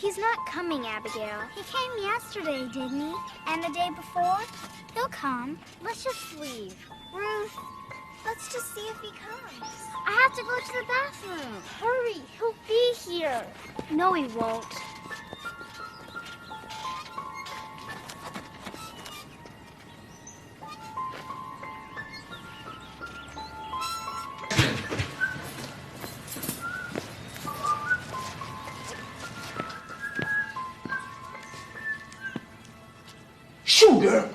He's not coming, Abigail. He came yesterday, didn't he? And the day before? He'll come. Let's just leave. Ruth, let's just see if he comes. I have to go to the bathroom. Hurry, he'll be here. No, he won't. Sugar!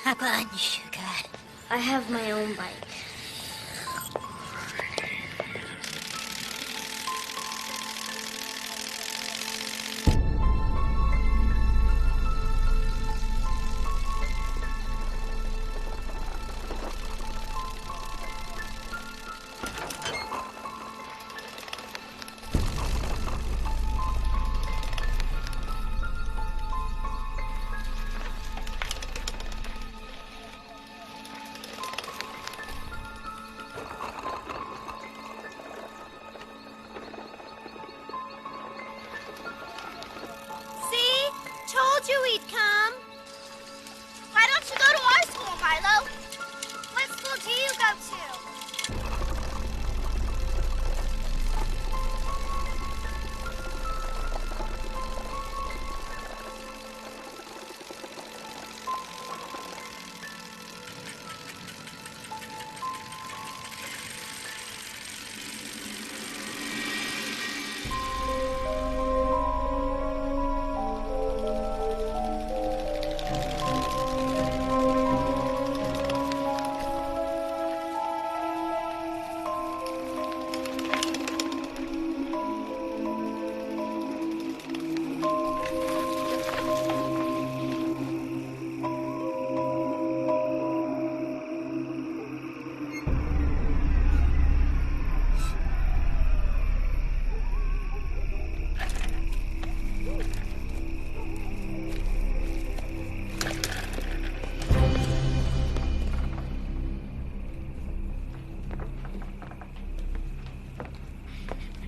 Hop on, sugar. I have my own bike. Told you he'd come. Why don't you go to our school, Milo? What school do you go to?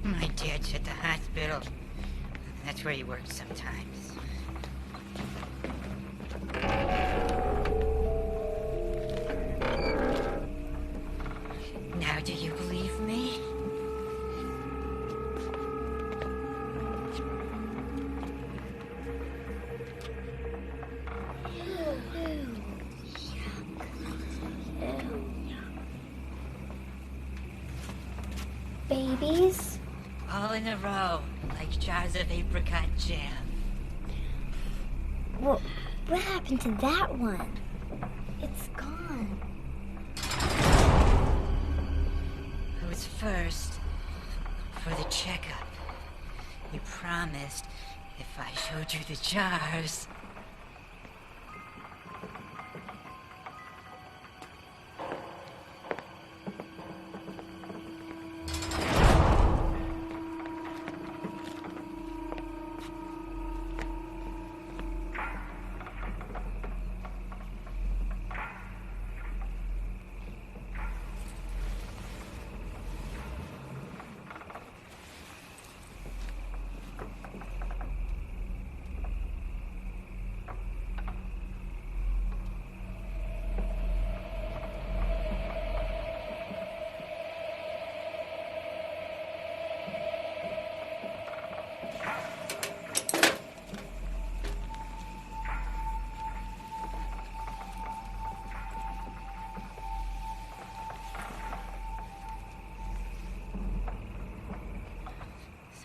My dad's at the hospital. That's where he works sometimes. Now do you believe me? Babies? All in a row, like jars of apricot jam. What happened to that one? It's gone. It was first for the checkup. You promised if I showed you the jars.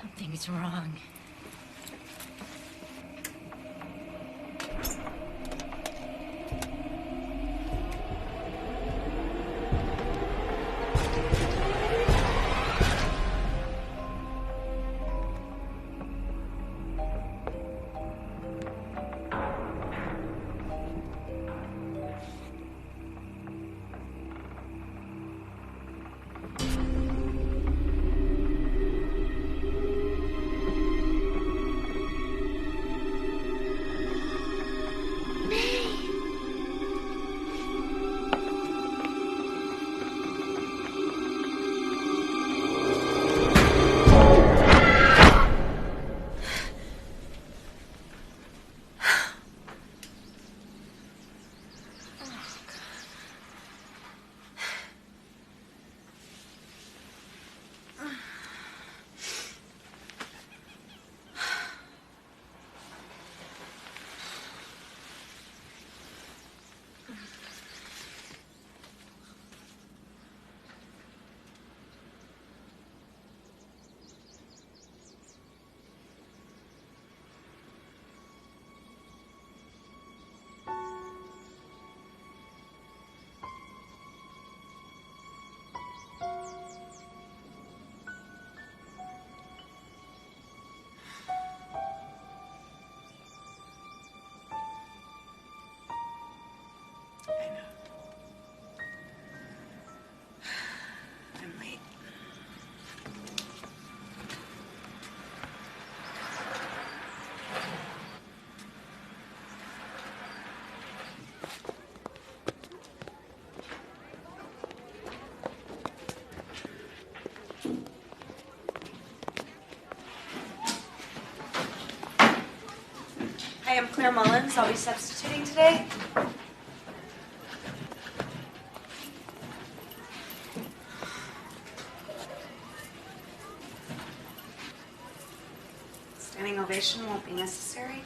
Something's wrong. I'm Claire Mullins. I'll be substituting today. Standing ovation won't be necessary.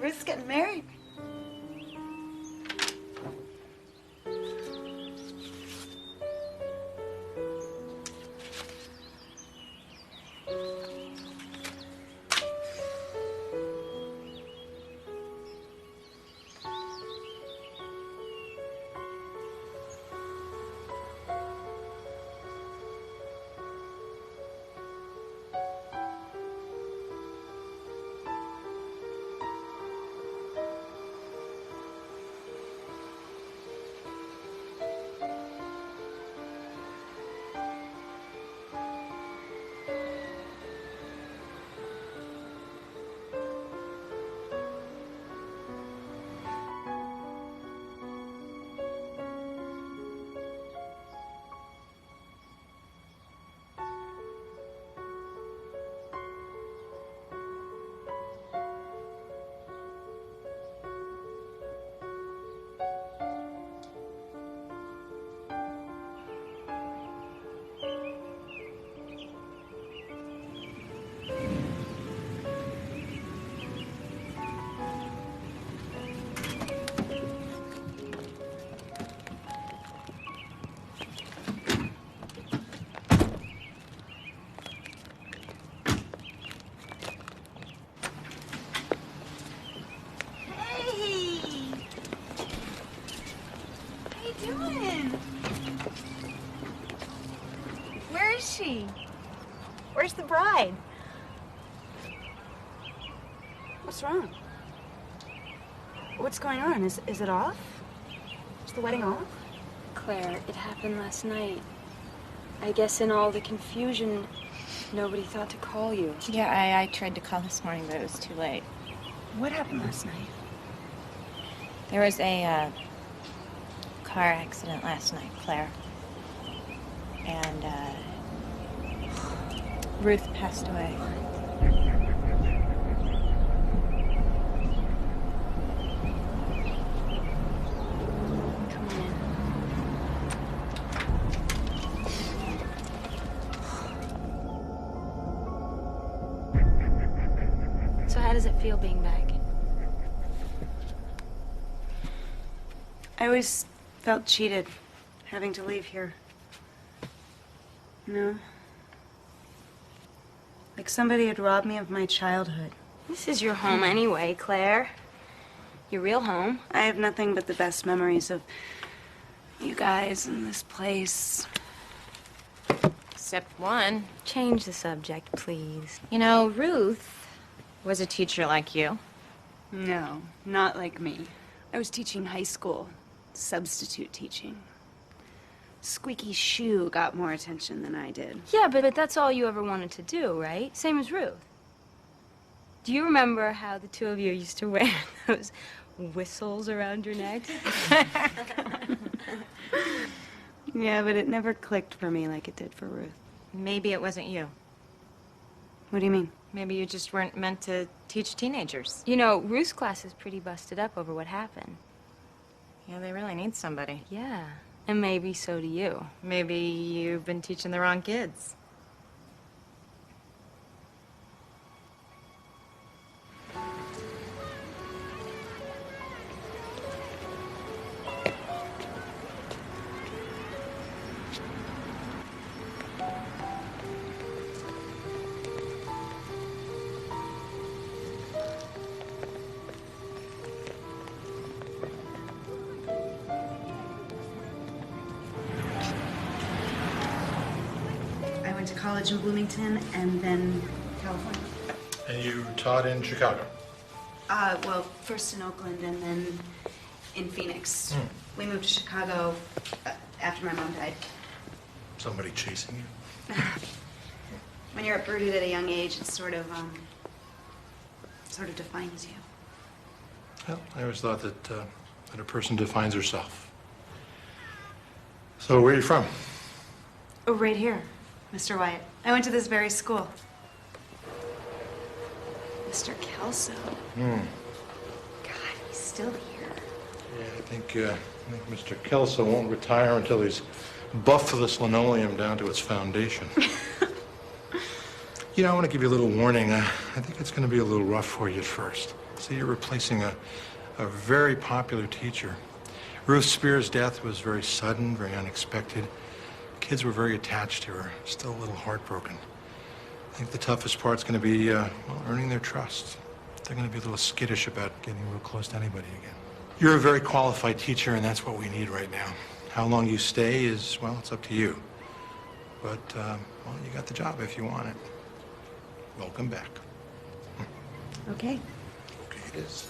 Ruth's getting married. Where is she? Where's the bride? What's wrong? What's going on? Is it off? Is the wedding off? Claire, it happened last night. I guess in all the confusion, nobody thought to call you. Yeah, I tried to call this morning, but it was too late. What happened last night? There was a car accident last night, Claire. And Ruth passed away. Come on in. So how does it feel being back? I always felt cheated, having to leave here. You know? Like somebody had robbed me of my childhood. This is your home anyway, Claire. Your real home. I have nothing but the best memories of you guys and this place. Except one. Change the subject, please. You know, Ruth was a teacher like you. No, not like me. I was teaching high school, substitute teaching. Squeaky Shoe got more attention than I did. Yeah, but that's all you ever wanted to do, right? Same as Ruth. Do you remember how the two of you used to wear those whistles around your necks? Yeah, but it never clicked for me like it did for Ruth. Maybe it wasn't you. What do you mean? Maybe you just weren't meant to teach teenagers. You know, Ruth's class is pretty busted up over what happened. Yeah, they really need somebody. Yeah, and maybe so do you. Maybe you've been teaching the wrong kids. to college in Bloomington and then California. And you taught in Chicago? Well, first in Oakland and then in Phoenix. We moved to Chicago after my mom died. Somebody chasing you? When you're uprooted at a young age, it sort of defines you. Well, I always thought that a person defines herself. So where are you from? Oh, right here, Mr. Wyatt. I went to this very school. Mr. Kelso. God, he's still here. Yeah, I think Mr. Kelso won't retire until he's buffed this linoleum down to its foundation. You know, I want to give you a little warning. I think it's going to be a little rough for you at first. See, you're replacing a very popular teacher. Ruth Spears' death was very sudden, very unexpected. Kids were very attached to her, still a little heartbroken. I think the toughest part's going to be earning their trust. They're going to be a little skittish about getting real close to anybody again. You're a very qualified teacher, and that's what we need right now. How long you stay is, well, it's up to you. But, well, you got the job if you want it. Welcome back. Okay. Okay, it is.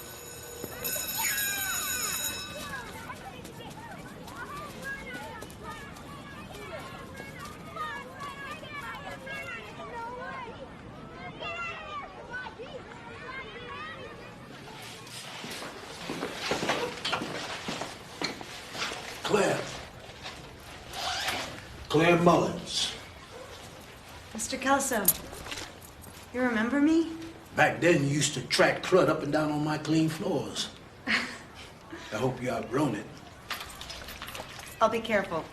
Claire Mullins. Mr. Kelso, you remember me? Back then, you used to track crud up and down on my clean floors. I hope you outgrown it. I'll be careful.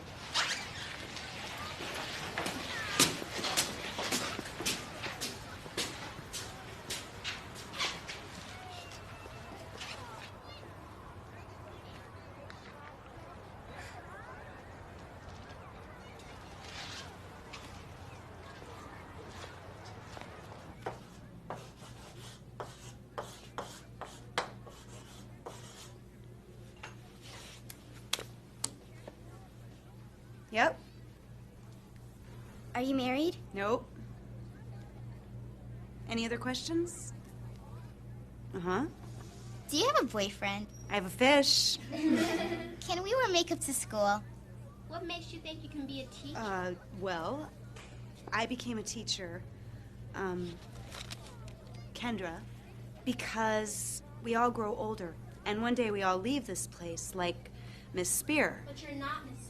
Yep. Are you married? Nope. Any other questions? Uh-huh. Do you have a boyfriend? I have a fish. Can we wear makeup to school? What makes you think you can be a teacher? Well, I became a teacher, Kendra, because we all grow older. And one day we all leave this place, like Miss Spear. But you're not Miss Spear.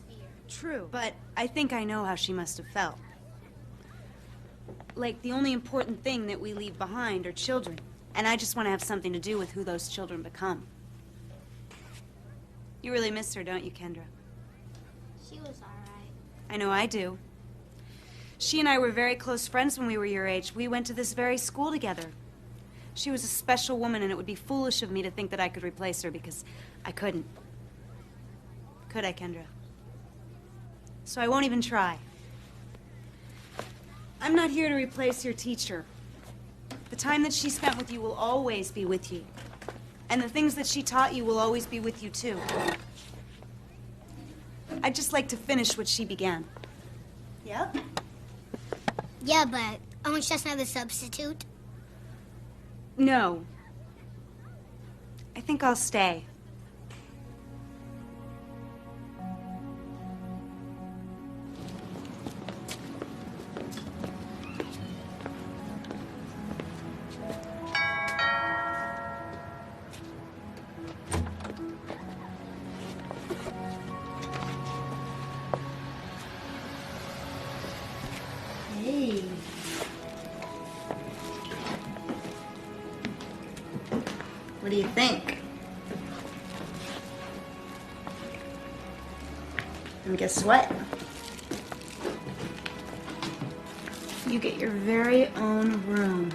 True, but I think I know how she must have felt. Like, the only important thing that we leave behind are children. And I just want to have something to do with who those children become. You really miss her, don't you, Kendra? She was all right. I know I do. She and I were very close friends when we were your age. We went to this very school together. She was a special woman, and it would be foolish of me to think that I could replace her, because I couldn't. Could I, Kendra? So I won't even try. I'm not here to replace your teacher. The time that she spent with you will always be with you. And the things that she taught you will always be with you, too. I'd just like to finish what she began. Yep. Yeah, but aren't just another substitute? No. I think I'll stay. Hey. What do you think? And guess what? You get your very own room.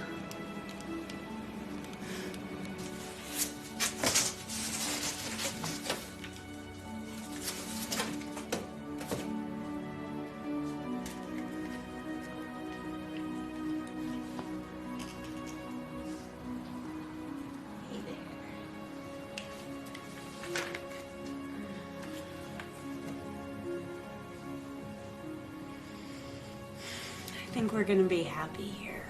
Hey there. we're gonna be happy here.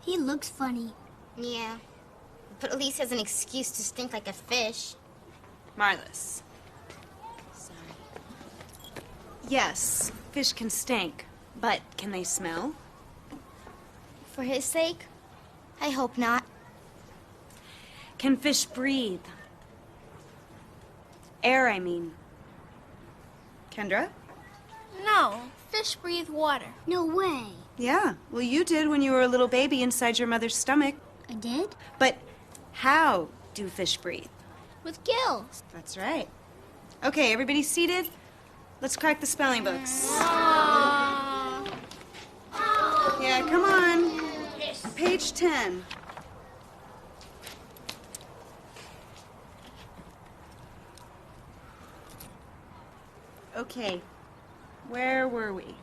He looks funny. Yeah. But at least has an excuse to stink like a fish. Marlis. Sorry. Yes, fish can stink, but can they smell? For his sake? I hope not. Can fish breathe? Air, I mean. Kendra? No, fish breathe water. No way. Yeah, well, you did when you were a little baby inside your mother's stomach. I did? But how do fish breathe? With gills. That's right. Okay, everybody seated? Let's crack the spelling books. Yeah, come on. Page 10. Okay, where were we?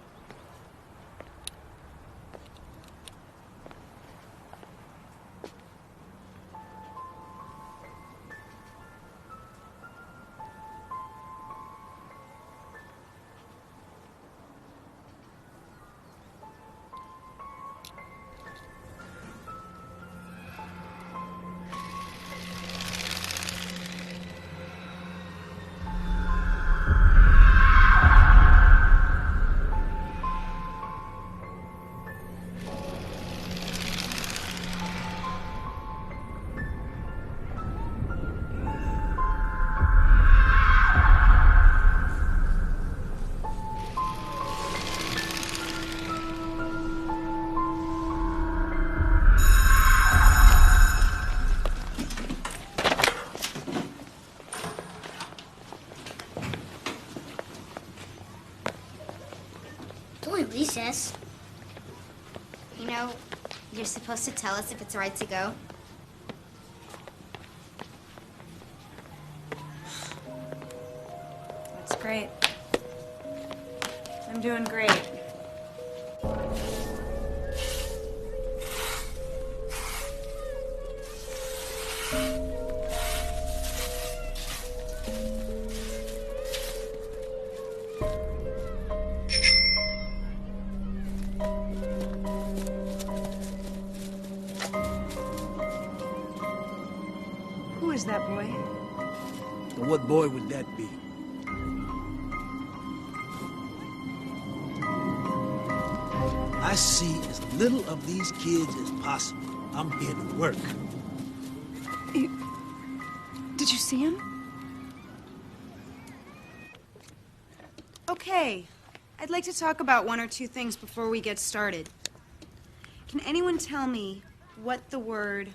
It's only recess. You know, you're supposed to tell us if it's right to go. That's great. I'm doing great. Who is that boy? And what boy would that be? I see as little of these kids as possible. I'm here to work. Did you see him? Okay. I'd like to talk about one or two things before we get started. Can anyone tell me what the word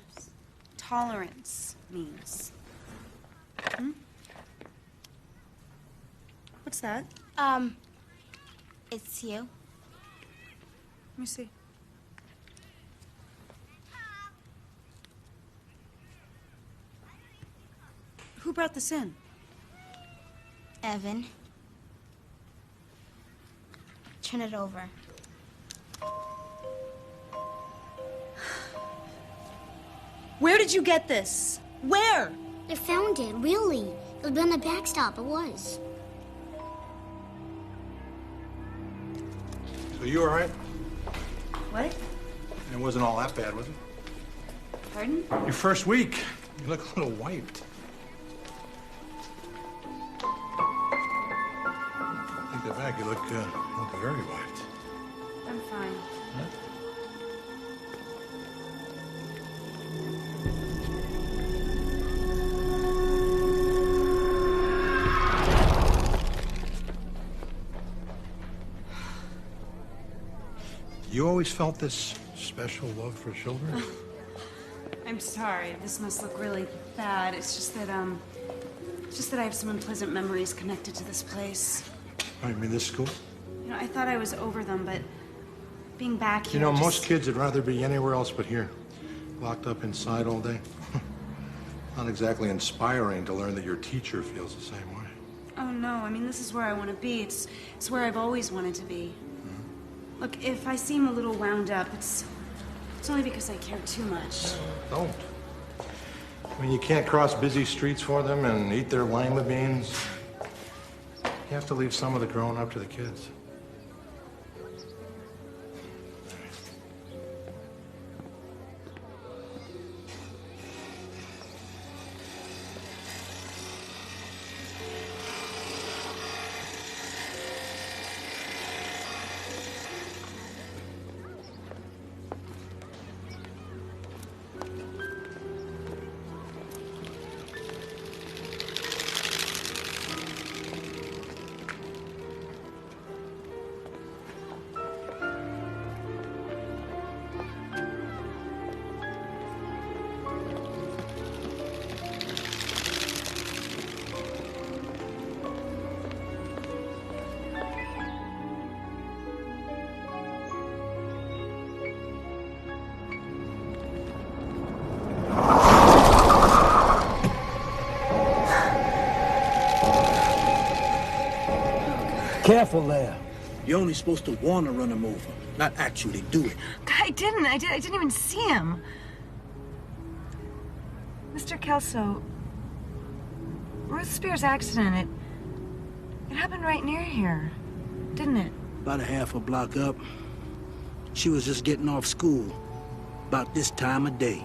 tolerance means? Hmm? What's that? It's you. Let me see. Who brought this in? Evan. Turn it over. Where did you get this? Where? I found it, really. It was on the backstop, it was. So you all right? What? It wasn't all that bad, was it? Pardon? Your first week. You look a little wiped. Take that back. You look very wiped. I'm fine. Huh? You always felt this special love for children? I'm sorry. This must look really bad. It's just that I have some unpleasant memories connected to this place. Oh, you mean this school? You know, I thought I was over them, but being back here. You know, just... most kids would rather be anywhere else but here. Locked up inside all day. Not exactly inspiring to learn that your teacher feels the same way. Oh, no. I mean, this is where I want to be. It's where I've always wanted to be. Look, if I seem a little wound up, it's It's only because I care too much. Don't. I mean, you can't cross busy streets for them and eat their lima beans. You have to leave some of the growing up to the kids. Careful there. You're only supposed to want to run him over, not actually do it. I didn't. I didn't even see him. Mr. Kelso, Ruth Spears' accident, it happened right near here, didn't it? About a half a block up. She was just getting off school, about this time of day.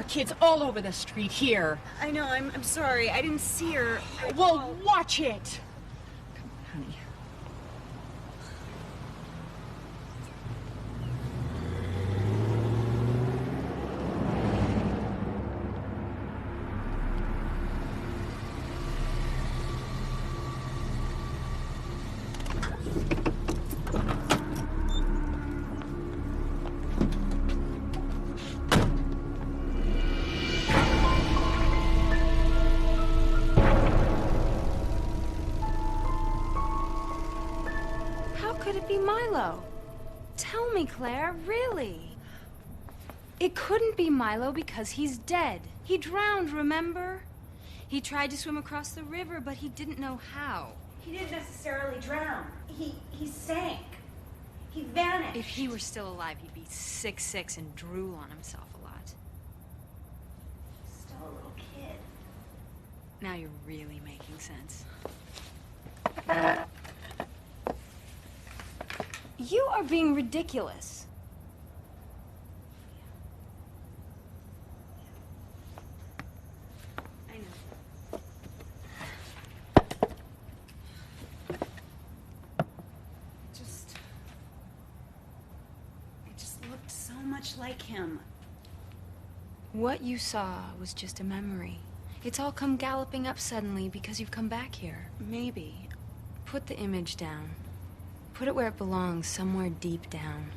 Kids all over the street here. I know, I'm sorry. I didn't see her. Well, watch it. Come on, honey. Could it be Milo? Tell me, Claire, really? It couldn't be Milo because he's dead. He drowned, remember? He tried to swim across the river, but he didn't know how. He didn't necessarily drown. He sank. He vanished. If he were still alive, he'd be 6'6" and drool on himself a lot. Still a little kid. Now you're really making sense. You are being ridiculous. I know. It just looked so much like him. What you saw was just a memory. It's all come galloping up suddenly because you've come back here. Maybe. Put the image down. Put it where it belongs, somewhere deep down.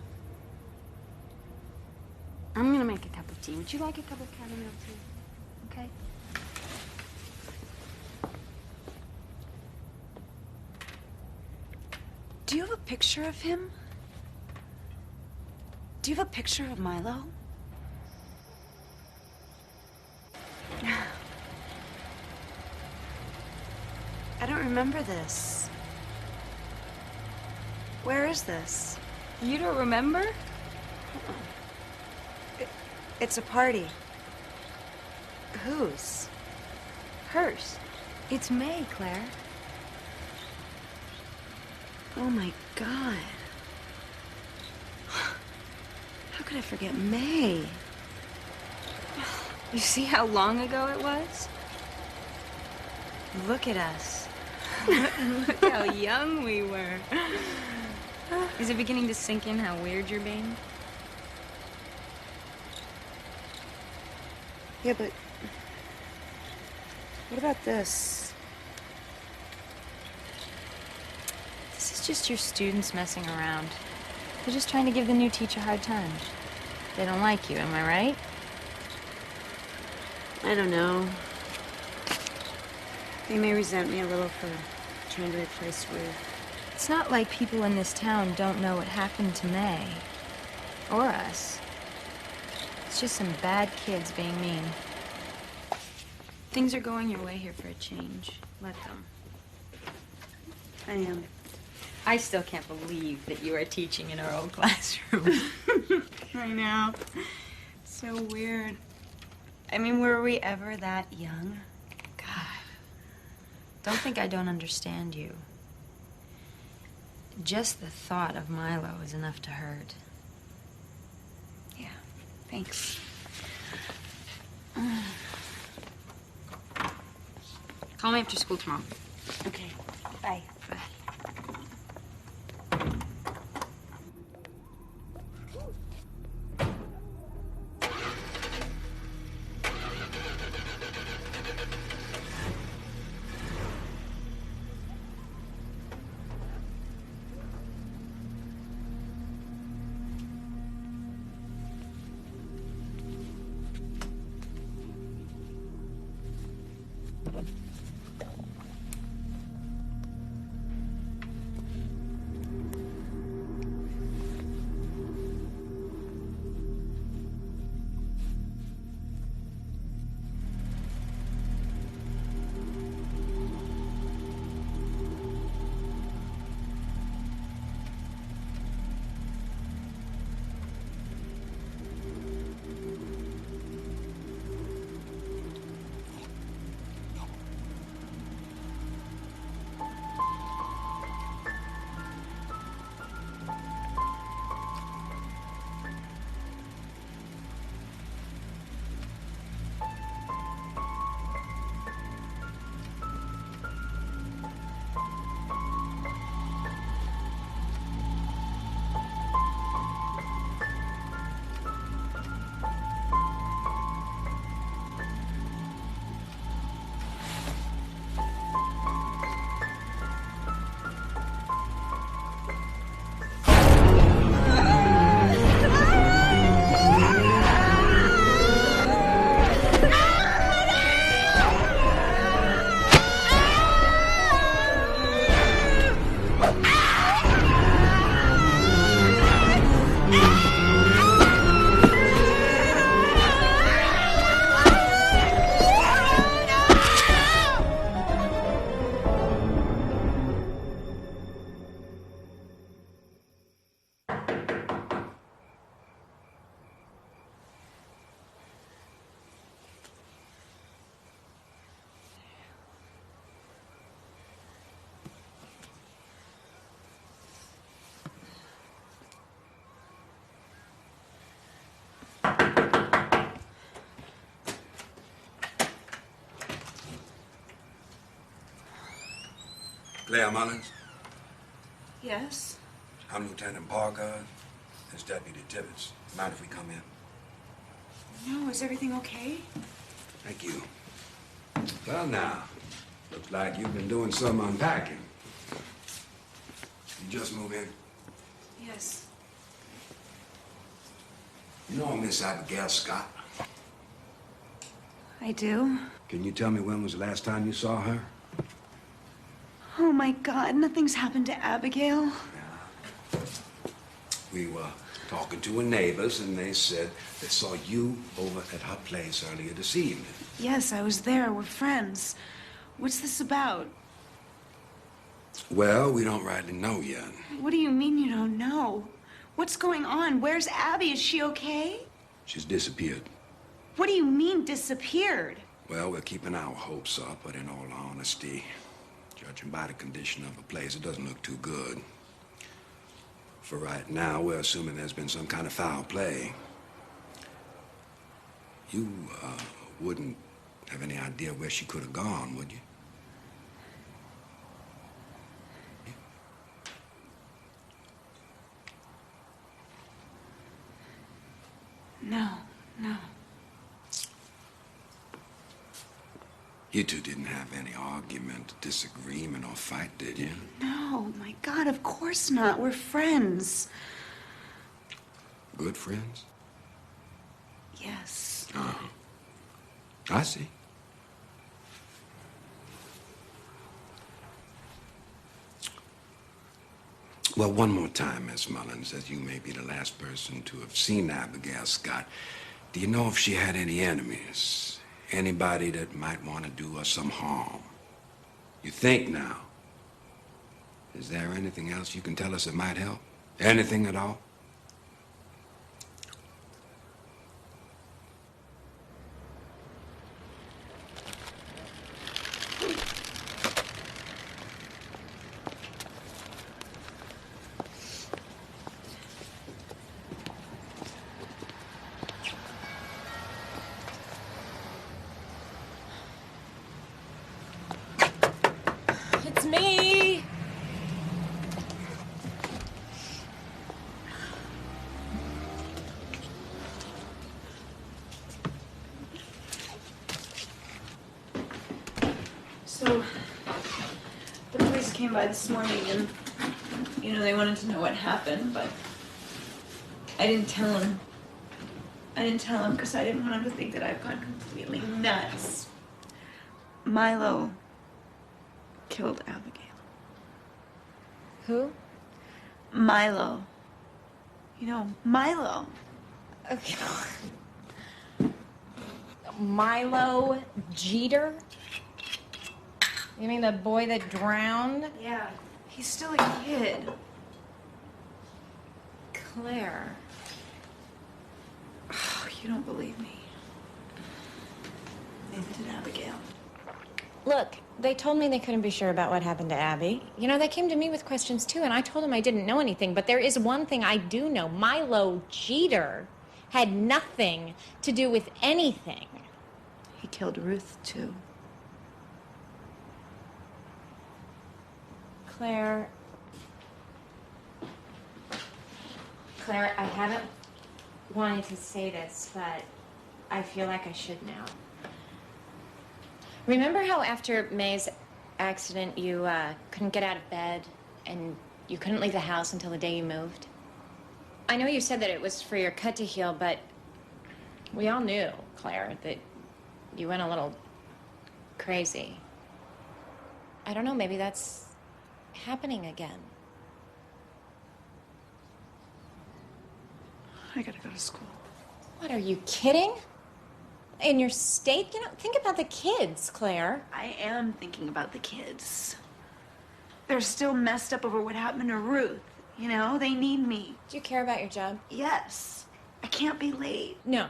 I'm gonna make a cup of tea. Would you like a cup of chamomile tea? Okay? Do you have a picture of him? Do you have a picture of Milo? I don't remember this. Where is this? You don't remember? It's a party. Whose? Hers. It's May, Claire. Oh my God. How could I forget May? You see how long ago it was? Look at us. Look how young we were. Is it beginning to sink in how weird you're being? Yeah, but what about this? This is just your students messing around. They're just trying to give the new teacher a hard time. They don't like you, am I right? I don't know. They may resent me a little for trying to replace Ruth. It's not like people in this town don't know what happened to May. Or us. It's just some bad kids being mean. Things are going your way here for a change. Let them. I am. I still can't believe that you are teaching in our old classroom. I know. It's so weird. I mean, were we ever that young? God. Don't think I don't understand you. Just the thought of Milo is enough to hurt. Yeah, thanks. Call me after school tomorrow. Okay, bye. Bye. Claire Mullins? Yes? I'm Lieutenant Parker. It's Deputy Tibbetts. Mind if we come in? No, is everything okay? Thank you. Well, now, looks like you've been doing some unpacking. You just moved in? Yes. You know Miss Abigail Scott? I do. Can you tell me when was the last time you saw her? Oh my God, nothing's happened to Abigail. We were talking to her neighbors, and they said they saw you over at her place earlier this evening. Yes, I was there. We're friends. What's this about? Well, we don't rightly know yet. What do you mean you don't know? What's going on? Where's Abby? Is she okay? She's disappeared. What do you mean, disappeared? Well, we're keeping our hopes up, but in all honesty, judging by the condition of the place, it doesn't look too good. For right now, we're assuming there's been some kind of foul play. You wouldn't have any idea where she could have gone, would you? No. You two didn't have any argument, disagreement, or fight, did you? No, my God, of course not. We're friends. Good friends? Yes. Uh-huh. I see. Well, one more time, Miss Mullins, as you may be the last person to have seen Abigail Scott. Do you know if she had any enemies? Anybody that might want to do her some harm? You think now. Is there anything else you can tell us that might help? Anything at all? It's me! So, the police came by this morning and, they wanted to know what happened, but I didn't tell them. I didn't tell them because I didn't want them to think that I've gone completely nuts. Milo killed Abigail. Who? Milo. Milo. Okay. Milo Jeter? You mean the boy that drowned? Yeah. He's still a kid. Claire. Oh, you don't believe me. Neither did Abigail. Look, they told me they couldn't be sure about what happened to Abby. They came to me with questions too, and I told them I didn't know anything. But there is one thing I do know. Milo Jeter had nothing to do with anything. He killed Ruth, too. Claire, I haven't wanted to say this, but I feel like I should now. Remember how after May's accident you couldn't get out of bed and you couldn't leave the house until the day you moved? I know you said that it was for your cut to heal, but we all knew, Claire, that you went a little crazy. I don't know, maybe that's happening again. I gotta go to school. What, are you kidding? In your state? Think about the kids, Claire. I am thinking about the kids. They're still messed up over what happened to Ruth. They need me. Do you care about your job? Yes. I can't be late. No.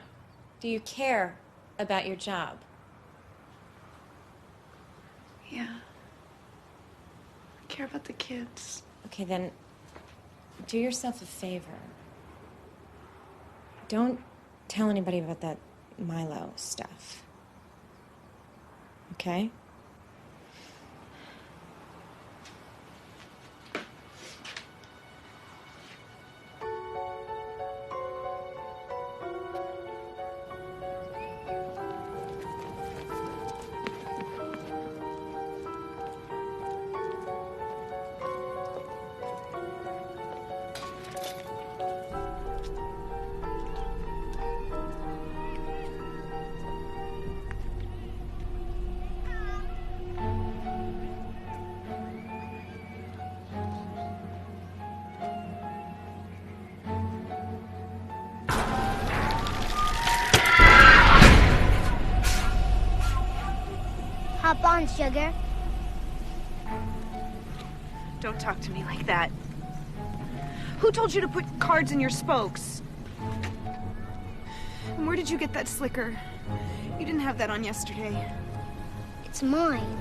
Do you care about your job? Yeah. I care about the kids. Okay, then do yourself a favor. Don't tell anybody about that Milo stuff. Okay? Hop on, sugar. Don't talk to me like that. Who told you to put cards in your spokes? And where did you get that slicker? You didn't have that on yesterday. It's mine.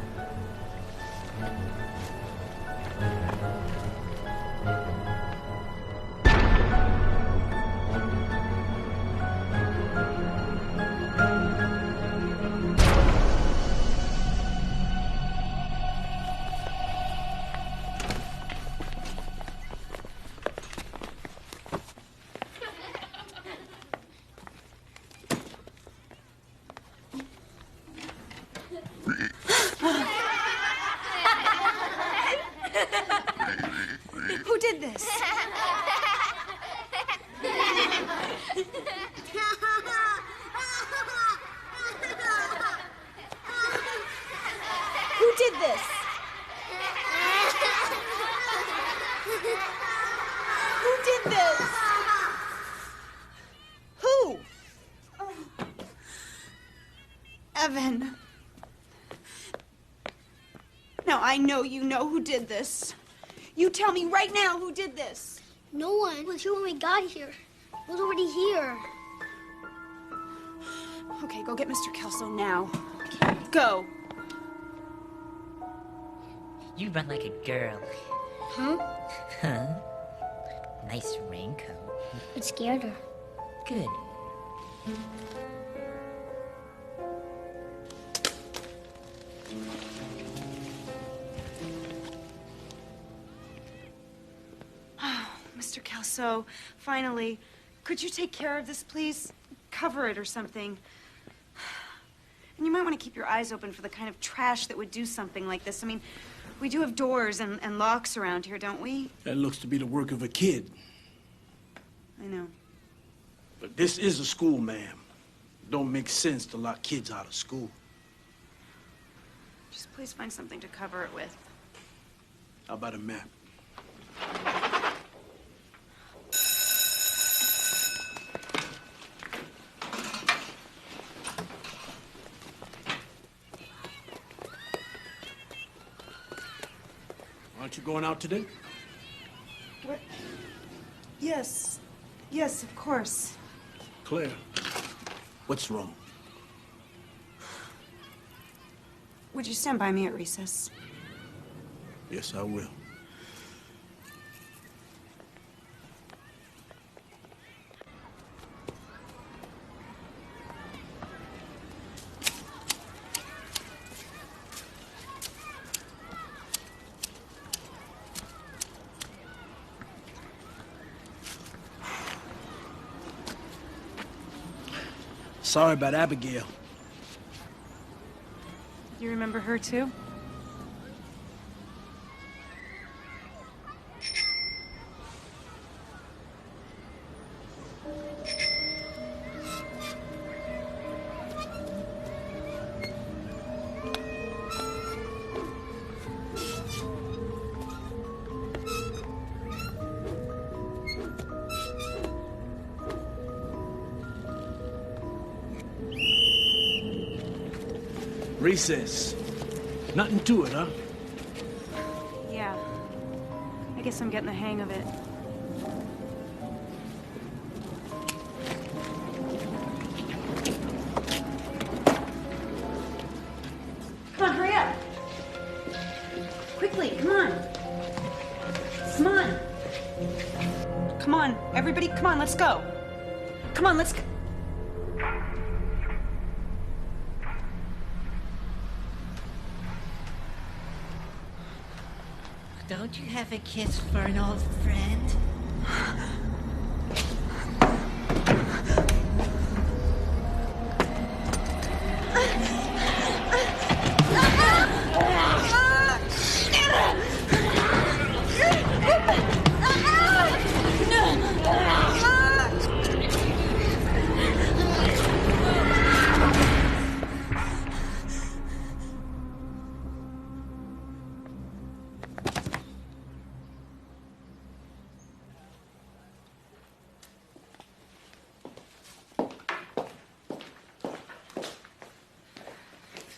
Who did this? Who did this? Who did this? Who? Evan. Now, I know you know who did this. You tell me right now who did this. No one was here when we got here. It was already here. Okay, go get Mr. Kelso now. Go. You run like a girl. Huh? Huh? Nice raincoat. It scared her. Good. Mr. Kelso, finally, could you take care of this, please? Cover it or something. And you might want to keep your eyes open for the kind of trash that would do something like this. I mean, we do have doors and locks around here, don't we? That looks to be the work of a kid. I know. But this is a school, ma'am. It don't make sense to lock kids out of school. Just please find something to cover it with. How about a map? Aren't you going out today? What? Yes. Yes, of course. Claire, what's wrong? Would you stand by me at recess? Yes, I will. Sorry about Abigail. You remember her, too? Recess. Nothing to it, huh? Yeah. I guess I'm getting the hang of it. Come on, hurry up. Quickly, come on. Come on. Come on, everybody, come on, let's go. Come on, let's go. Don't you have a kiss for an old friend?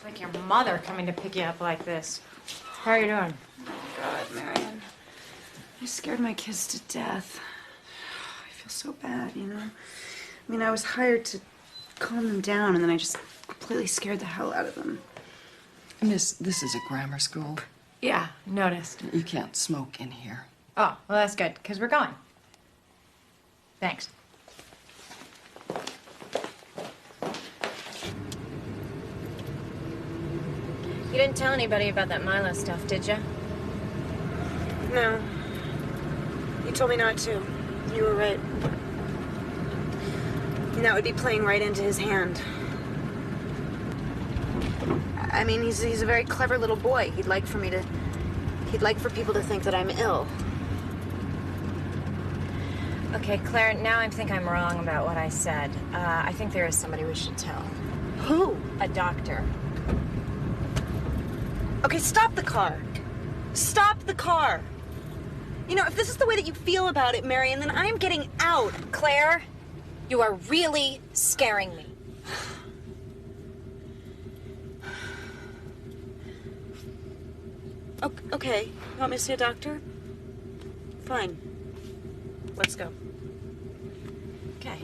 Like your mother coming to pick you up like this. How are you doing? God, Marion. I scared my kids to death. I feel so bad, you know? I mean, I was hired to calm them down, and then I just completely scared the hell out of them. Miss, this is a grammar school. Yeah, noticed. You can't smoke in here. Oh, well, that's good, because we're going. Thanks. You didn't tell anybody about that Milo stuff, did you? No. You told me not to. You were right. And that would be playing right into his hand. I mean, he's a very clever little boy. He'd like for people to think that I'm ill. Okay, Claire, now I think I'm wrong about what I said. I think there is somebody we should tell. Who? A doctor. Okay, stop the car. Stop the car. You know, if this is the way that you feel about it, Marion, then I'm getting out. Claire, you are really scaring me. Okay, you want me to see a doctor? Fine. Let's go. Okay.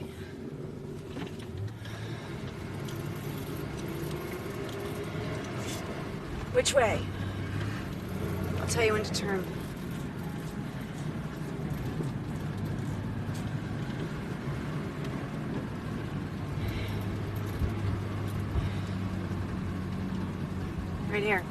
Which way? I'll tell you when to turn. Right here.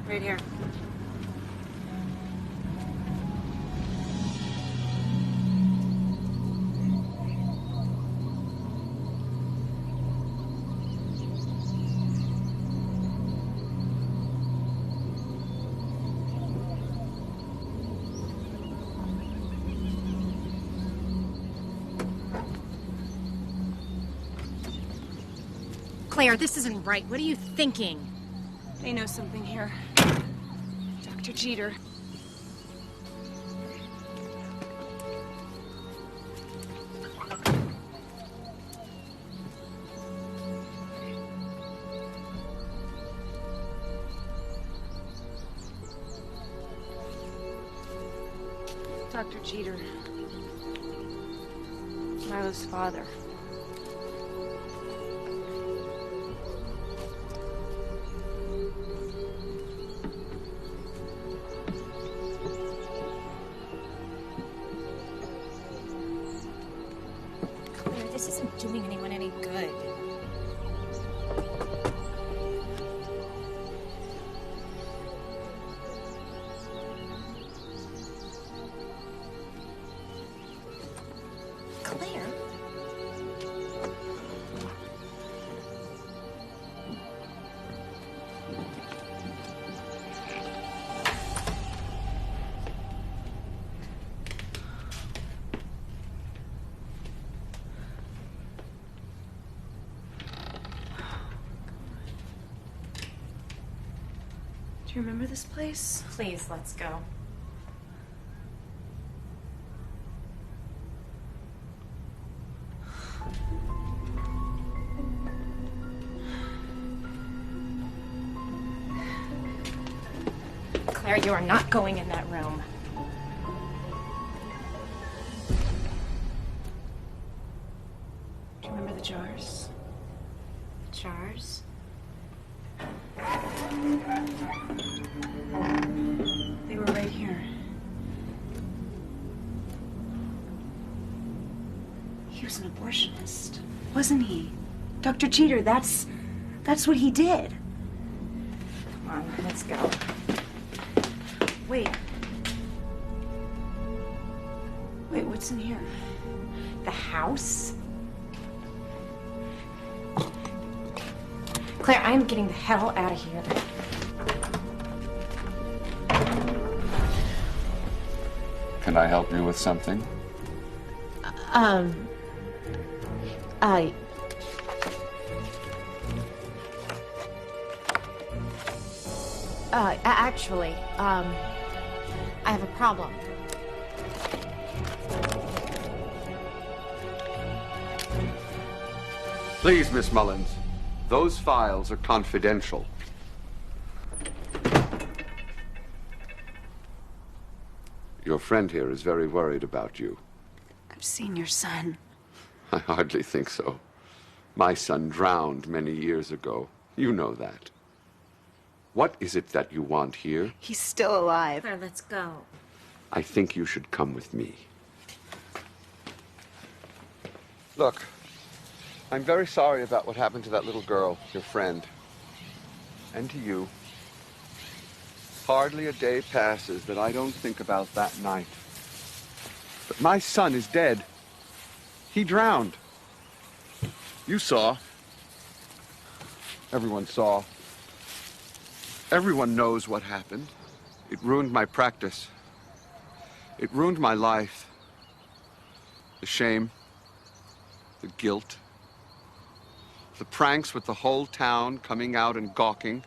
Right here. Claire, this isn't right. What are you thinking? They know something here. Dr. Jeter. Dr. Jeter. Milo's father. Claire, this isn't doing anyone any good. Claire? Do you remember this place? Please, let's go. Claire, you are not going in that room. Do you remember the jars? Jars? They were right here. He was an abortionist, wasn't he? Dr. Jeter, that's what he did. Come on, let's go. Wait. Wait, what's in here? The house? Claire, I am getting the hell out of here. Can I help you with something? Actually, I have a problem. Please, Miss Mullins. Those files are confidential. Your friend here is very worried about you. I've seen your son. I hardly think so. My son drowned many years ago. You know that. What is it that you want here? He's still alive. Claire, let's go. I think you should come with me. Look, I'm very sorry about what happened to that little girl, your friend. And to you. Hardly a day passes that I don't think about that night. But my son is dead. He drowned. You saw. Everyone saw. Everyone knows what happened. It ruined my practice. It ruined my life. The shame, the guilt, the pranks with the whole town coming out and gawking.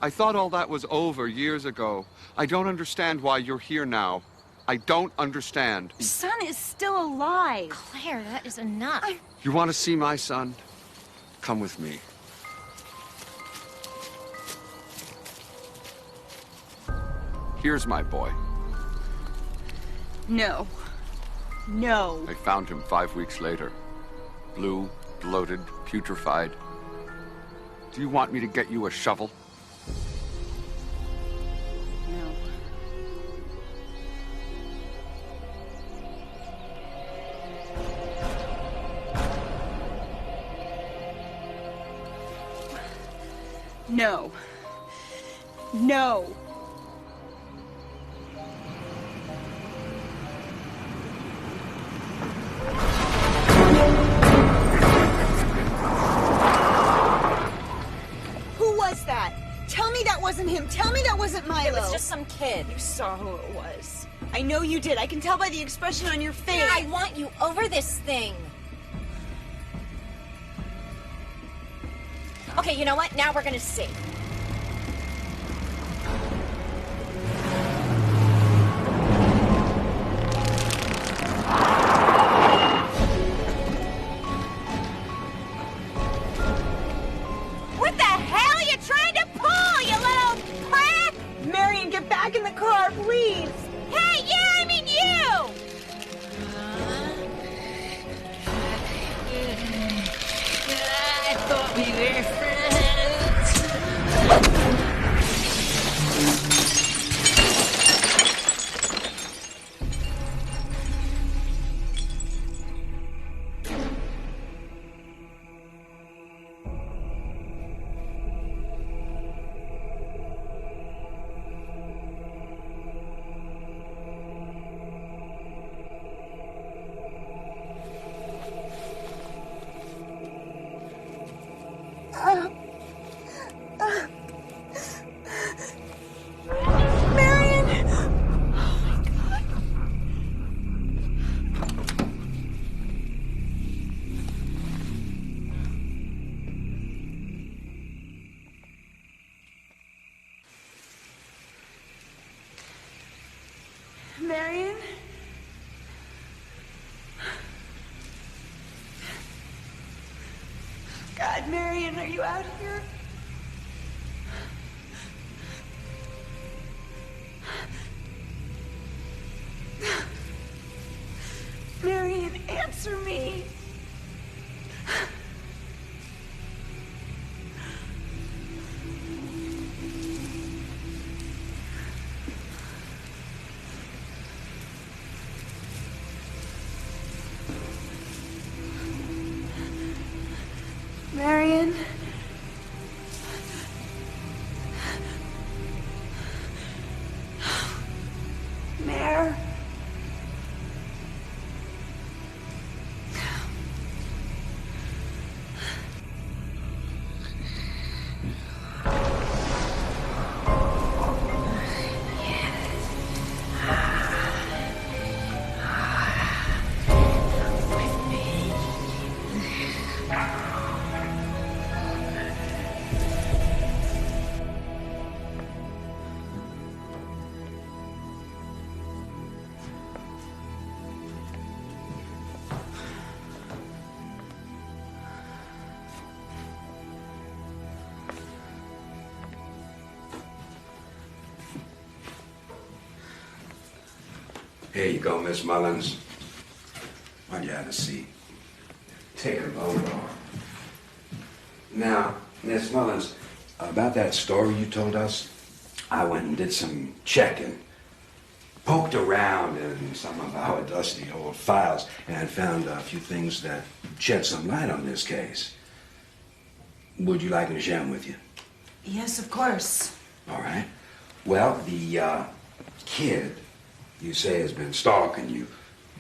I thought all that was over years ago. I don't understand why you're here now. I don't understand. Your son is still alive. Claire, that is enough. You want to see my son? Come with me. Here's my boy. No. No. I found him 5 weeks later. Blue, bloated, putrefied. Do you want me to get you a shovel? No. No. No. Who was that? Tell me that wasn't him. Tell me that wasn't Milo. It was just some kid. You saw who it was. I know you did. I can tell by the expression on your face. I want you over this thing. Okay, you know what? Now we're gonna see. What the hell are you trying to pull, you little prick? Marion, get back in the car, please. Hey, yeah, I mean you! I thought we were friends. Marion! Marion? God, Marion, are you out here? Marion, answer me. Marion? Mare? Here you go, Miss Mullins. Why'd you have a seat? Take her over. Now, Miss Mullins, about that story you told us, I went and did some checking. Poked around in some of our dusty old files and found a few things that shed some light on this case. Would you like me to share them with you? Yes, of course. All right. Well, the kid you say has been stalking you,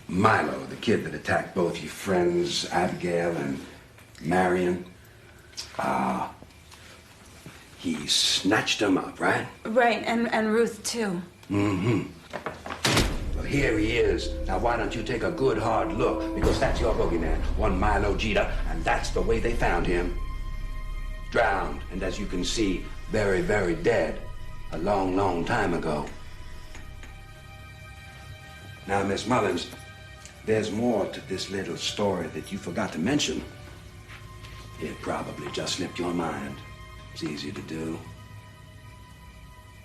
Milo, the kid that attacked both your friends, Abigail and Marion, he snatched him up, right? Right, and Ruth, too. Mm-hmm. Well, here he is. Now, why don't you take a good, hard look? Because that's your boogeyman, one Milo Jeter, and that's the way they found him. Drowned, and as you can see, very, very dead. A long, long time ago. Now, Miss Mullins, there's more to this little story that you forgot to mention. It probably just slipped your mind. It's easy to do.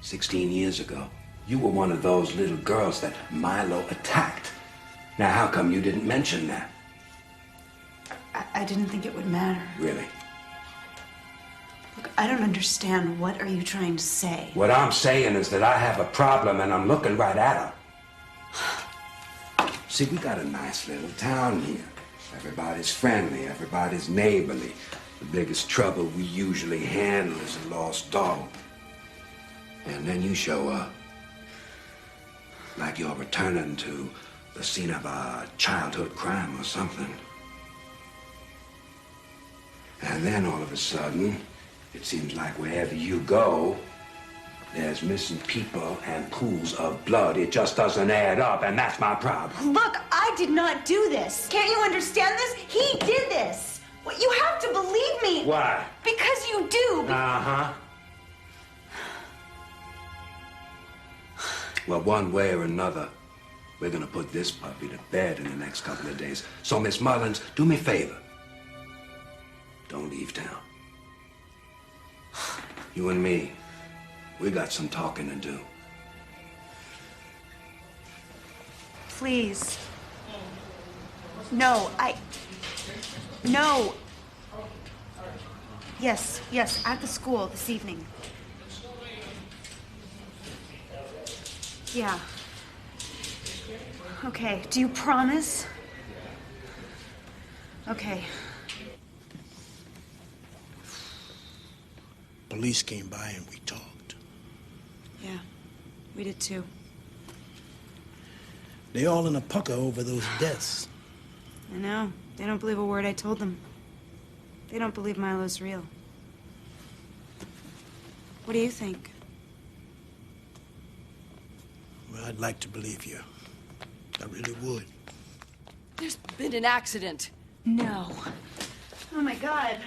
16 years ago, you were one of those little girls that Milo attacked. Now, how come you didn't mention that? I didn't think it would matter. Really? Look, I don't understand. What are you trying to say? What I'm saying is that I have a problem and I'm looking right at her. See, we got a nice little town here. Everybody's friendly, everybody's neighborly. The biggest trouble we usually handle is a lost dog. And then you show up. Like you're returning to the scene of a childhood crime or something. And then all of a sudden, it seems like wherever you go, there's missing people and pools of blood. It just doesn't add up, and that's my problem. Look, I did not do this. Can't you understand this? He did this. Well, you have to believe me. Why? Because you do. Uh-huh. Well, one way or another, we're gonna put this puppy to bed in the next couple of days. So, Miss Mullins, do me a favor. Don't leave town. You and me, we got some talking to do. Please. No, No. Yes, at the school this evening. Yeah. Okay, do you promise? Okay. Police came by and we talked. Yeah, we did too. They all in a pucker over those deaths. I know. They don't believe a word I told them. They don't believe Milo's real. What do you think? Well, I'd like to believe you. I really would. There's been an accident. No. Oh my God.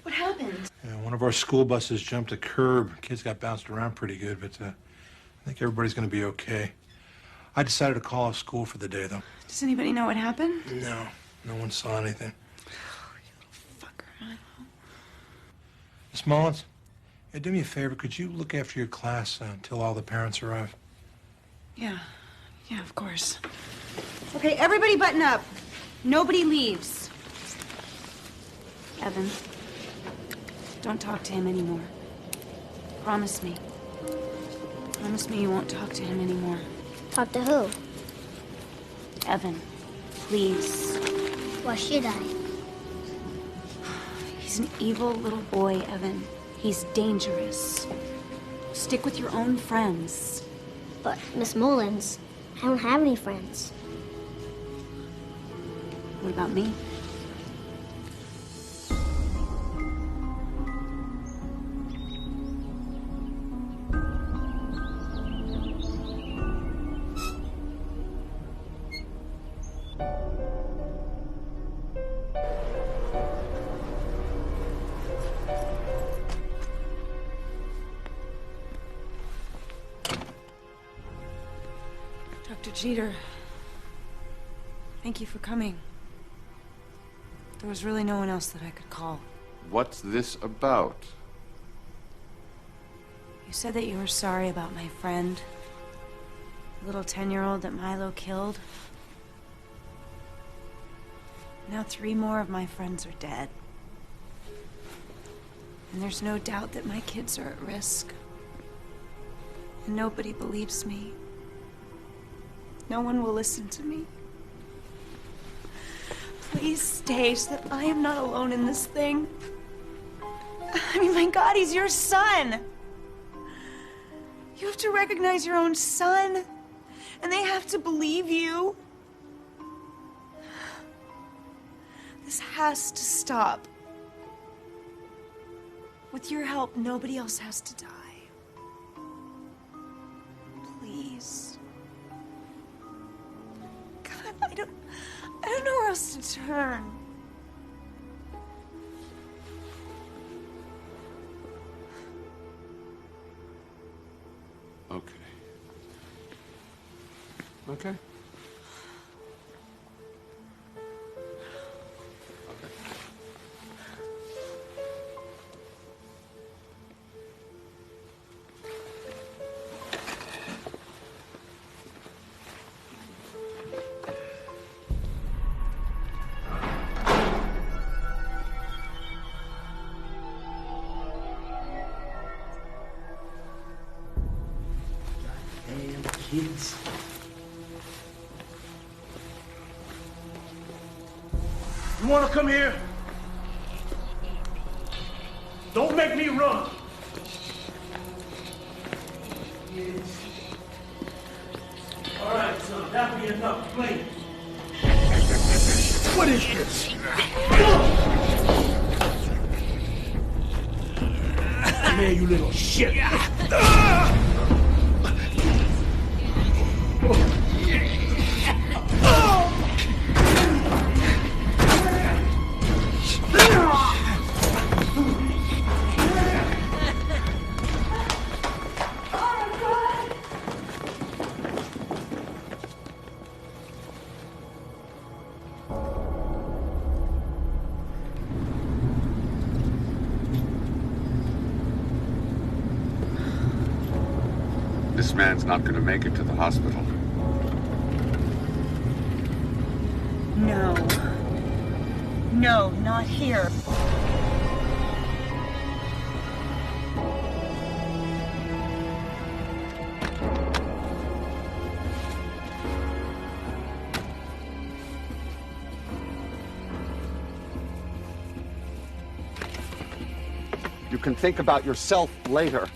What happened? Yeah, one of our school buses jumped a curb. Kids got bounced around pretty good, but I think everybody's going to be okay. I decided to call off school for the day, though. Does anybody know what happened? No, no one saw anything. Miss Mullins, yeah, do me a favor. Could you look after your class until all the parents arrive? Yeah, of course. Okay, everybody button up. Nobody leaves. Evan, don't talk to him anymore. Promise me. Promise me you won't talk to him anymore. Talk to who? Evan, please. Why should I? He's an evil little boy, Evan. He's dangerous. Stick with your own friends. But, Miss Mullins, I don't have any friends. What about me? Dr. Jeter, thank you for coming. There was really no one else that I could call. What's this about? You said that you were sorry about my friend, the little 10-year-old that Milo killed. Now 3 more of my friends are dead. And there's no doubt that my kids are at risk. And nobody believes me. No one will listen to me. Please stay so that I am not alone in this thing. I mean, my God, he's your son. You have to recognize your own son, and they have to believe you. This has to stop. With your help, nobody else has to die. Please. God, I don't know where else to turn. Okay. Okay. Damn kids. You wanna come here? Don't make me run. All right, son, that'll be enough. Play. What is this? Come here, you little shit. This man's not going to make it to the hospital. No. No, not here. You can think about yourself later.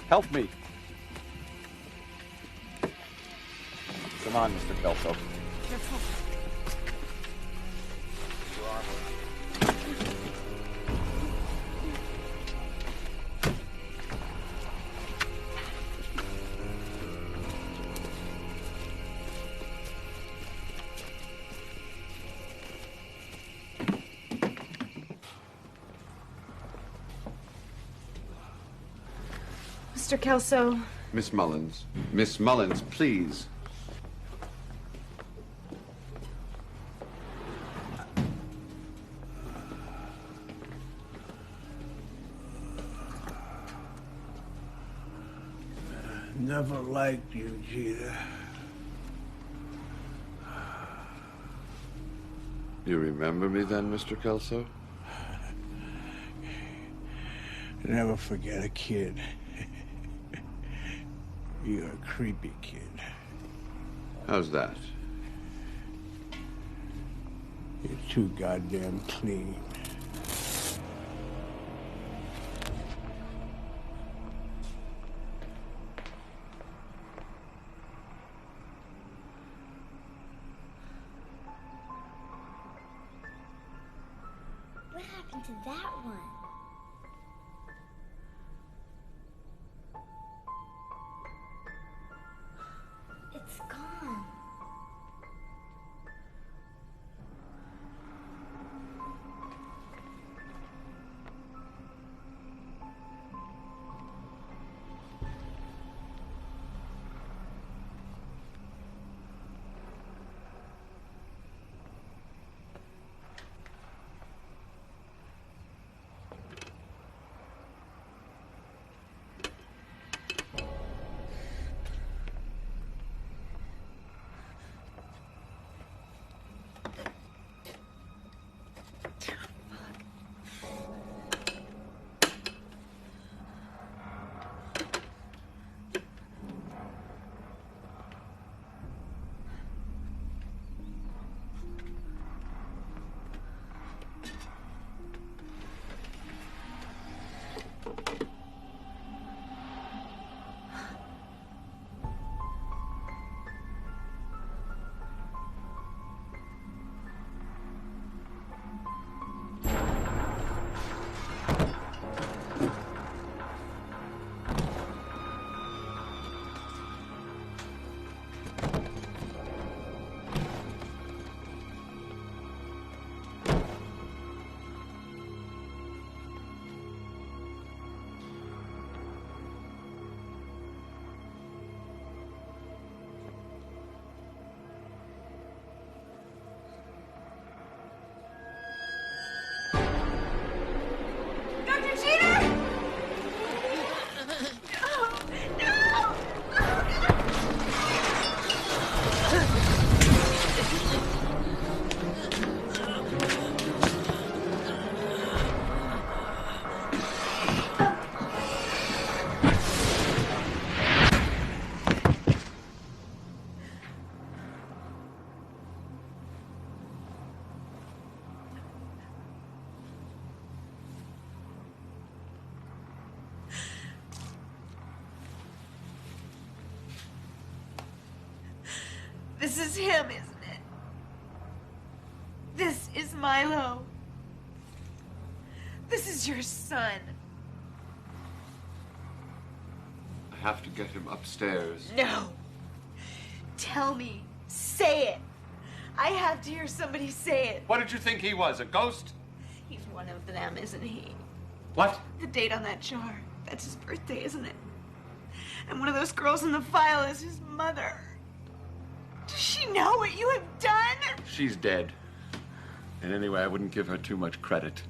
Help me. Come on, Mr. Kelso. Careful. Mr. Kelso. Miss Mullins. Miss Mullins, please. Never liked you, Jeter. You remember me then, Mr. Kelso? Never forget a kid. You're a creepy kid. How's that? You're too goddamn clean. What happened to that one? It's gone. This is him, isn't it? This is Milo. This is your son. I have to get him upstairs. No. Tell me. Say it. I have to hear somebody say it. What did you think he was, a ghost? He's one of them, isn't he? What? The date on that jar. That's his birthday, isn't it? And one of those girls in the file is his mother. Does she know what you have done? She's dead. And anyway, I wouldn't give her too much credit.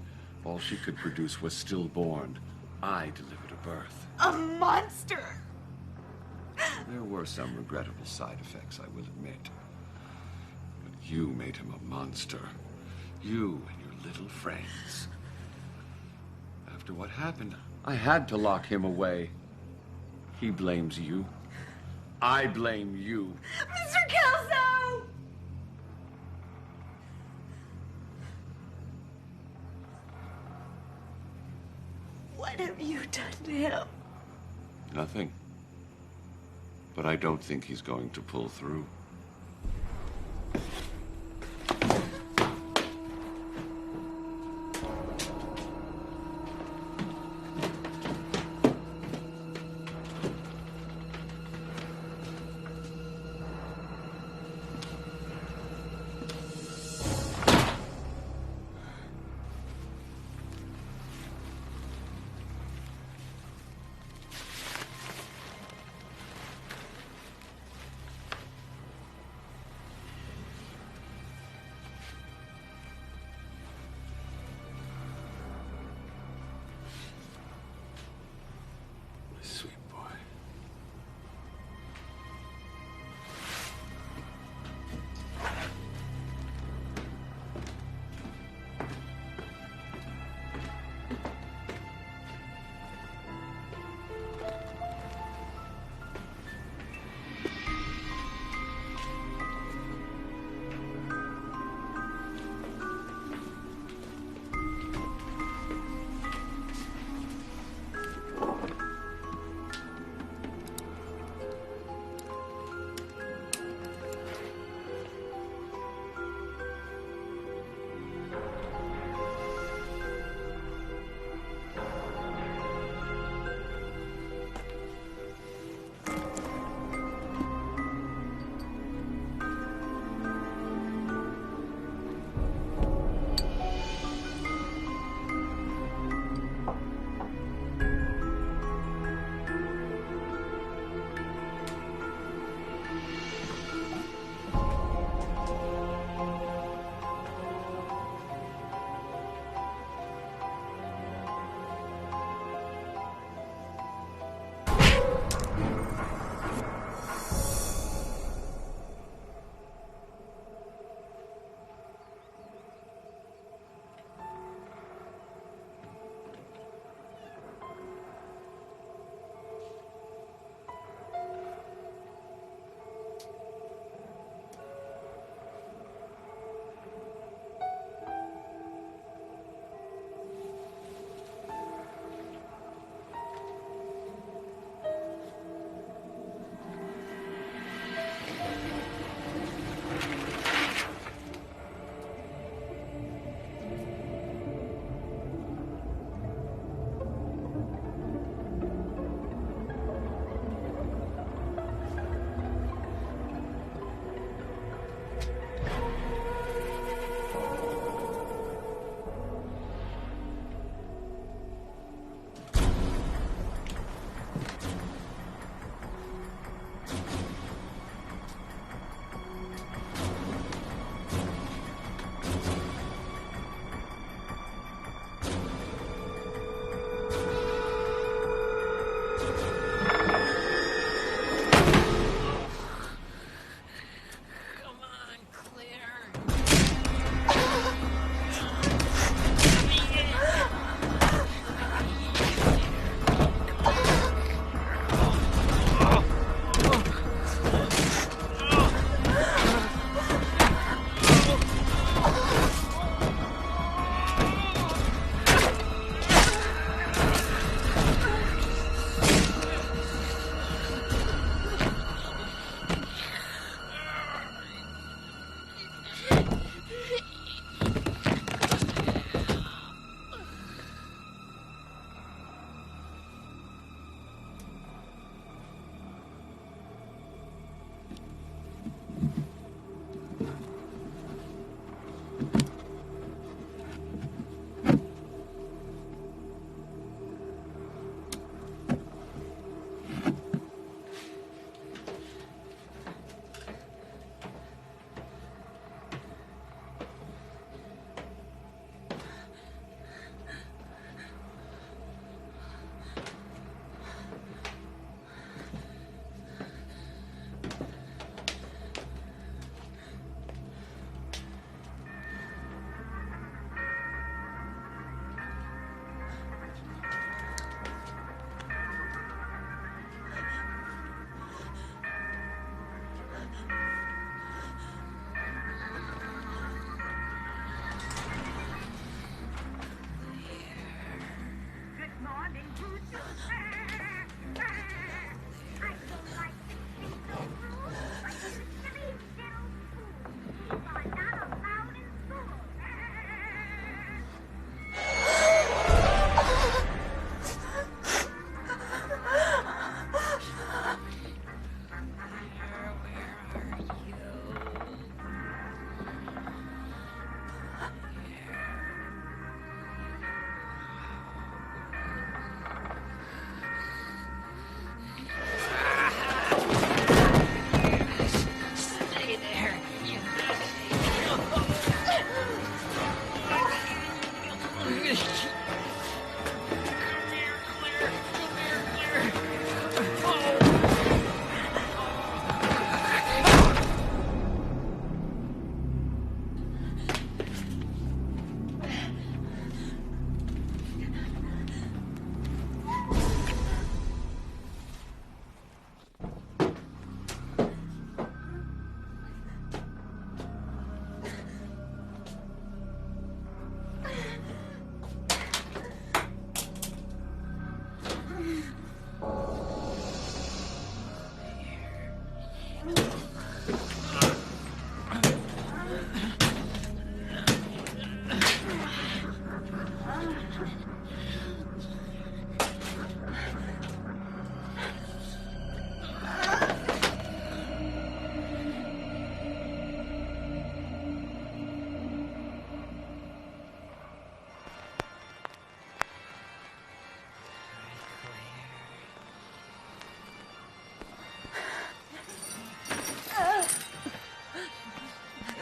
All she could produce was stillborn. I delivered a birth. A monster. There were some regrettable side effects, I will admit. But you made him a monster. You and your little friends. After what happened, I had to lock him away. He blames you. I blame you. Mr. Kelso! What have you done to him? Nothing. But I don't think he's going to pull through.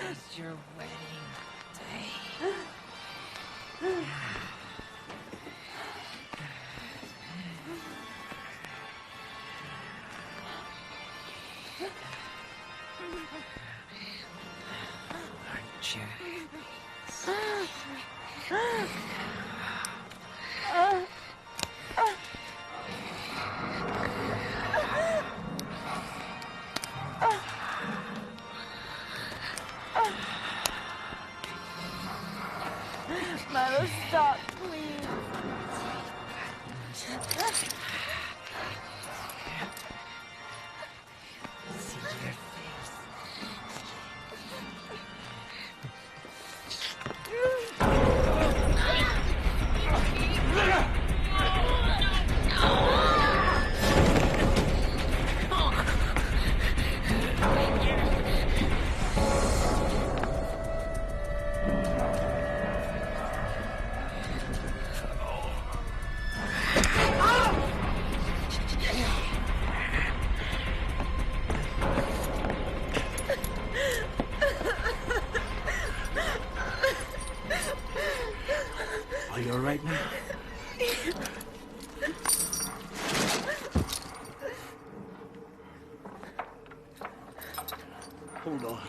It's your wedding day. Aren't you? Milo, stop, please. See your face. Are you all right now? Hold on.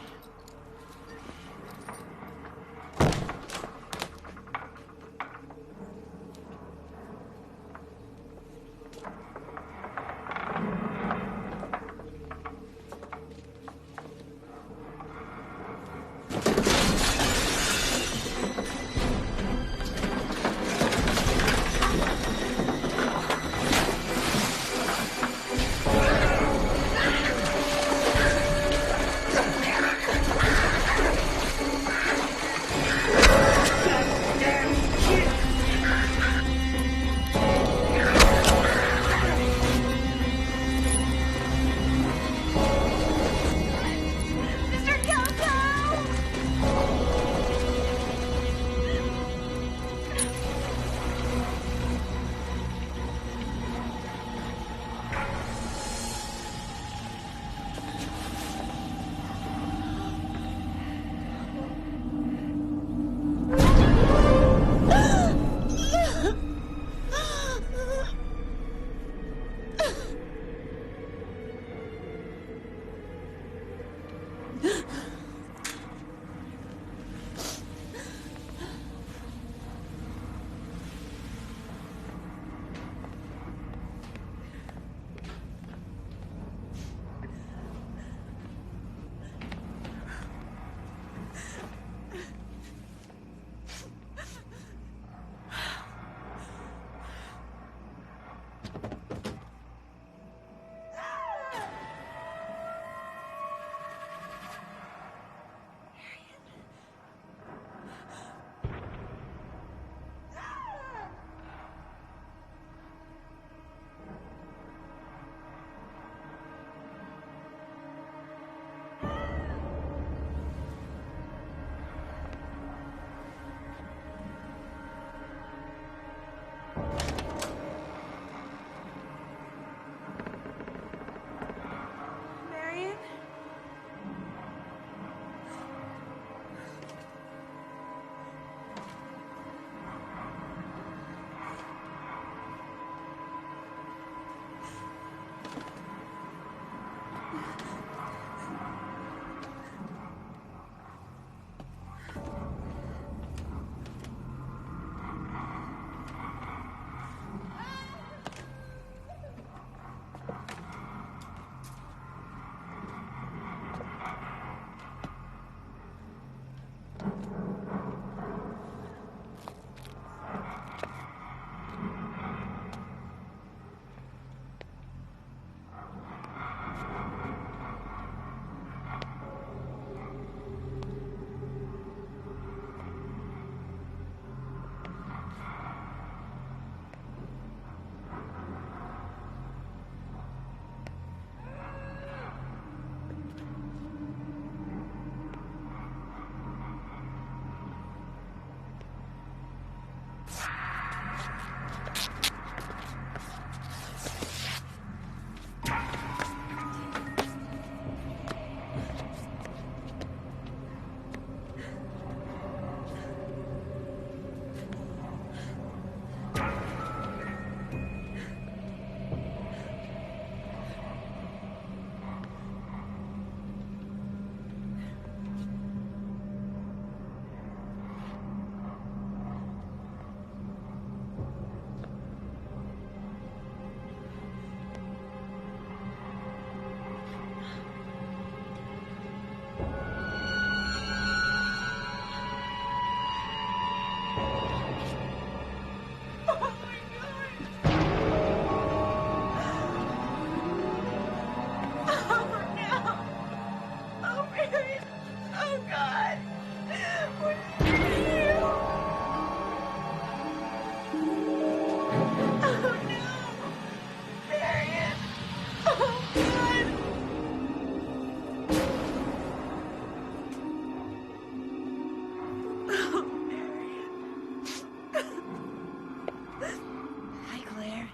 Hi, Claire.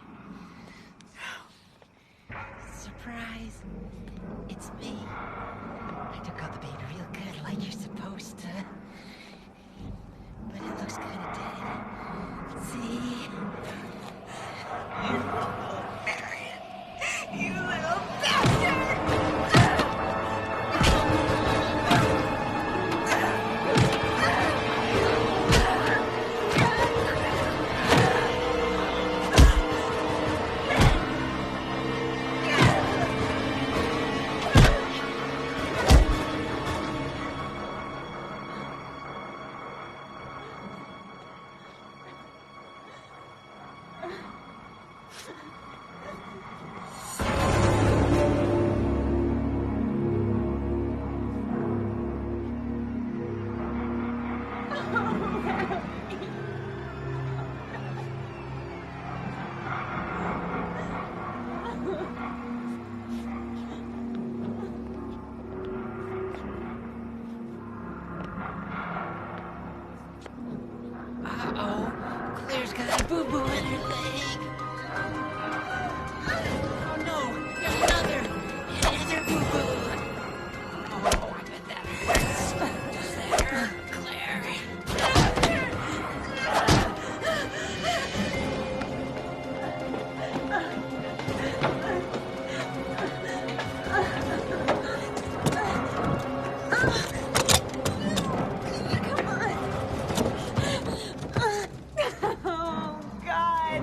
Surprise. It's me. I took out the baby real good, like you're supposed to. But it looks kind of dead. See? You little bastard! Uh-oh. Claire's got a boo-boo in her leg. Oh, no. There's another boo-boo. Oh, I bet that hurts. Does that hurt, Claire? Oh, God.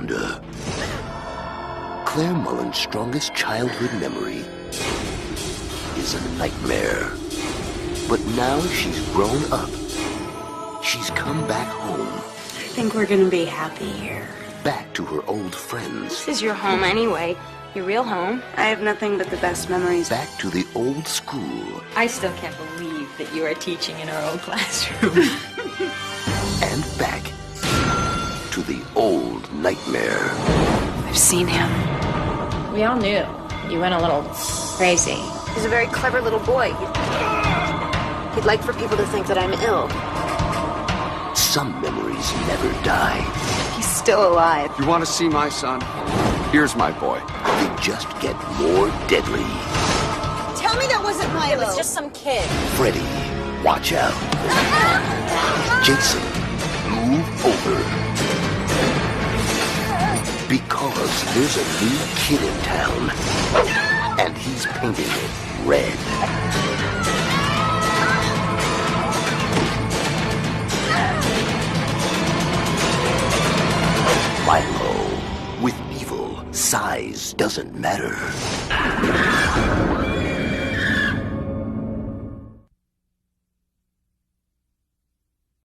Wanda. Claire Mullen's strongest childhood memory is a nightmare. But now she's grown up. She's come back home. I think we're gonna be happy here. Back to her old friends. This is your home anyway. Your real home. I have nothing but the best memories. Back to the old school. I still can't believe that you are teaching in our old classroom. And back to the old nightmare. I've seen him. We all knew you went a little crazy. He's a very clever little boy. He'd like for people to think that I'm ill. Some memories never die. He's still alive. You want to see my son? Here's my boy. They just get more deadly. Tell me that wasn't Milo. It was just some kid. Freddy, watch out. Jason, move over. Because there's a new kid in town. And he's painting it red. Milo. With evil, size doesn't matter.